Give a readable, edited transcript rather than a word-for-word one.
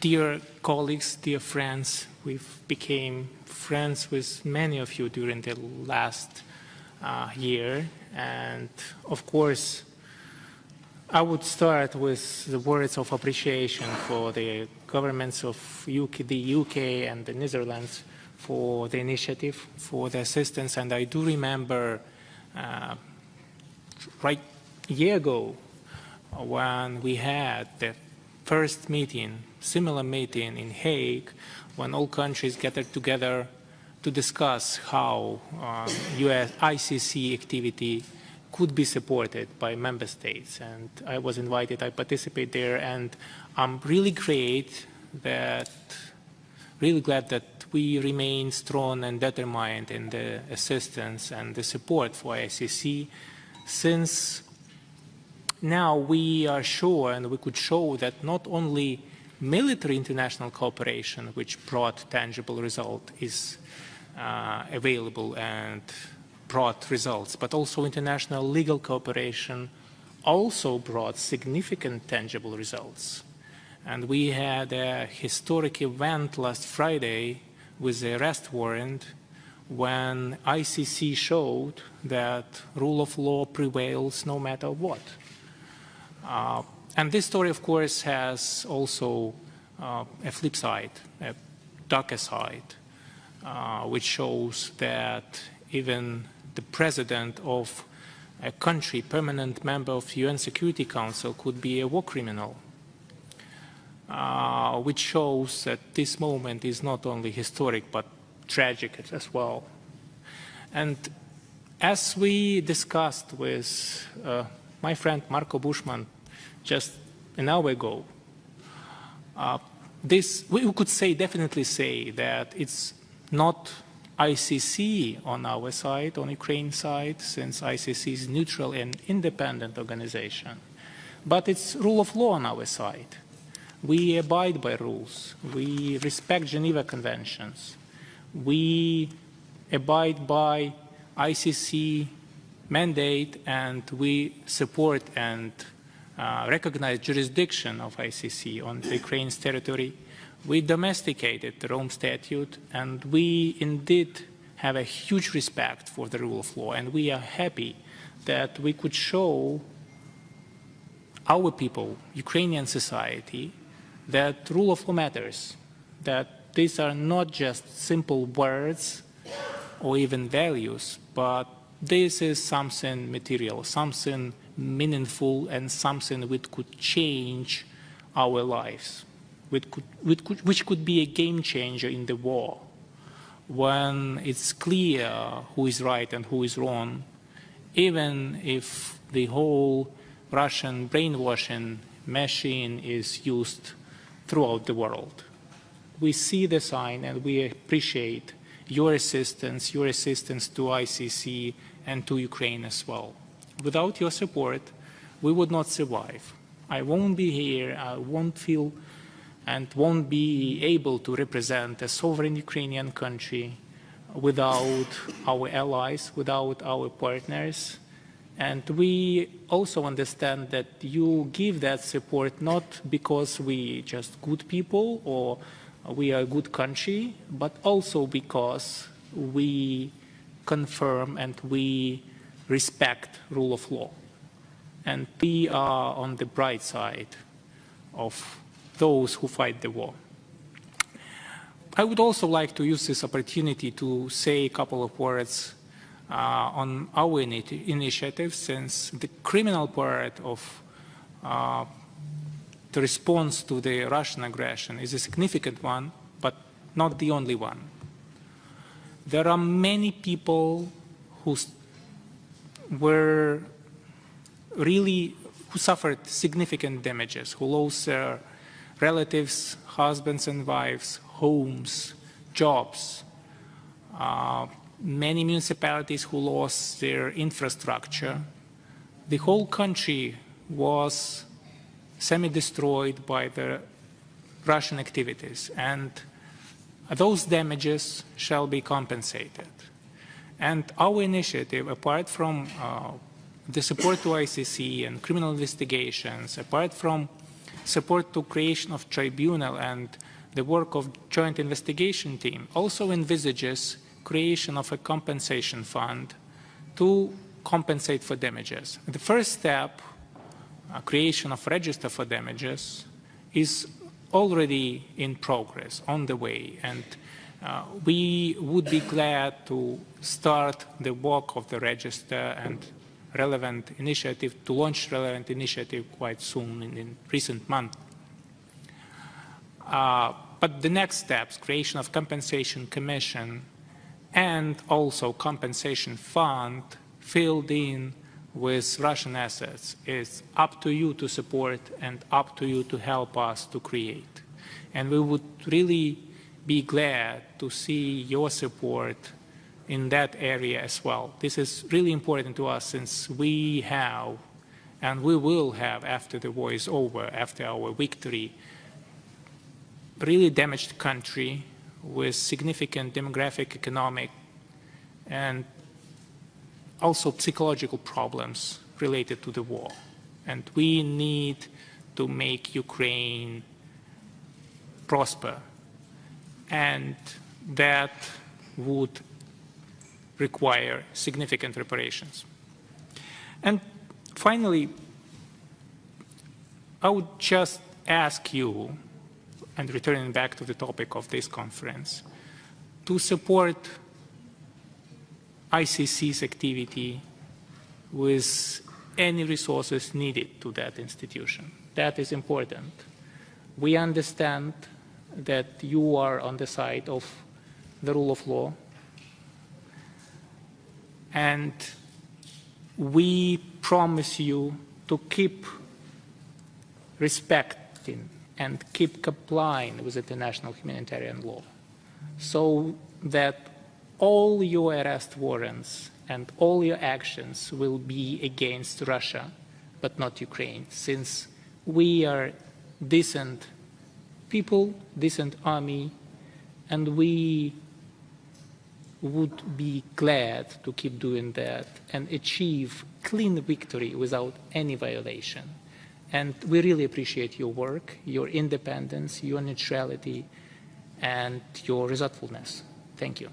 Dear colleagues, dear friends, we've become friends with many of you during the last year. And of course, I would start with the words of appreciation for the governments of the UK and the Netherlands for the initiative, for the assistance. And I do remember right a year ago when we had the first meeting, similar meeting in Hague, when all countries gathered together to discuss how US ICC activity could be supported by member states. And I was invited, I participated there, and I'm really glad that we remain strong and determined in the assistance and the support for ICC, since now we are sure and we could show that not only military international cooperation, which brought tangible result, is available and brought results, but also international legal cooperation also brought significant tangible results. And we had a historic event last Friday with the arrest warrant when ICC showed that rule of law prevails no matter what. And this story, of course, has also a flip side, a darker side, which shows that even the president of a country, permanent member of the UN Security Council, could be a war criminal, which shows that this moment is not only historic but tragic as well. And as we discussed with my friend Marco Buschmann just an hour ago, we could definitely say that it's not ICC on our side, on Ukraine's side, since ICC is neutral and independent organization, but it's rule of law on our side. We abide by rules. We respect Geneva Conventions. We abide by ICC mandate, and we support and recognize jurisdiction of ICC on Ukraine's territory. We domesticated the Rome Statute, and we indeed have a huge respect for the rule of law, and we are happy that we could show our people, Ukrainian society, that rule of law matters, that these are not just simple words or even values, but this is something material, something meaningful, and something which could change our lives, which could be a game changer in the war, when it's clear who is right and who is wrong, even if the whole Russian brainwashing machine is used throughout the world. We see the sign and we appreciate your assistance to ICC and to Ukraine as well. Without your support, we would not survive. I won't be here, I won't feel and won't be able to represent a sovereign Ukrainian country without our allies, without our partners. And we also understand that you give that support not because we just good people or we are a good country, but also because we confirm and we respect rule of law. And we are on the bright side of those who fight the war. I would also like to use this opportunity to say a couple of words on our initiative, since the criminal part of the response to the Russian aggression is a significant one, but not the only one. There are many people who suffered significant damages, who lost their relatives, husbands and wives, homes, jobs. Many municipalities who lost their infrastructure. The whole country was semi-destroyed by the Russian activities, and those damages shall be compensated. And our initiative, apart from the support to ICC and criminal investigations, apart from support to creation of tribunal and the work of joint investigation team also envisages creation of a compensation fund to compensate for damages. The first step, creation of register for damages, is already in progress, on the way, and we would be glad to start the work of the register and relevant initiative, to launch relevant initiative quite soon in recent months. But the next steps, creation of compensation commission and also compensation fund filled in with Russian assets, is up to you to support and up to you to help us to create. And we would really be glad to see your support in that area as well. This is really important to us since we have, and we will have after the war is over, after our victory, really damaged country with significant demographic, economic, and also psychological problems related to the war. And we need to make Ukraine prosper. And that would require significant reparations. And finally, I would just ask you, and returning back to the topic of this conference, to support ICC's activity with any resources needed to that institution. That is important. We understand that you are on the side of the rule of law, and we promise you to keep respecting and keep complying with international humanitarian law, so that all your arrest warrants and all your actions will be against Russia, but not Ukraine, since we are decent people, decent army, and we would be glad to keep doing that and achieve clean victory without any violation. And we really appreciate your work, your independence, your neutrality, and your resourcefulness. Thank you.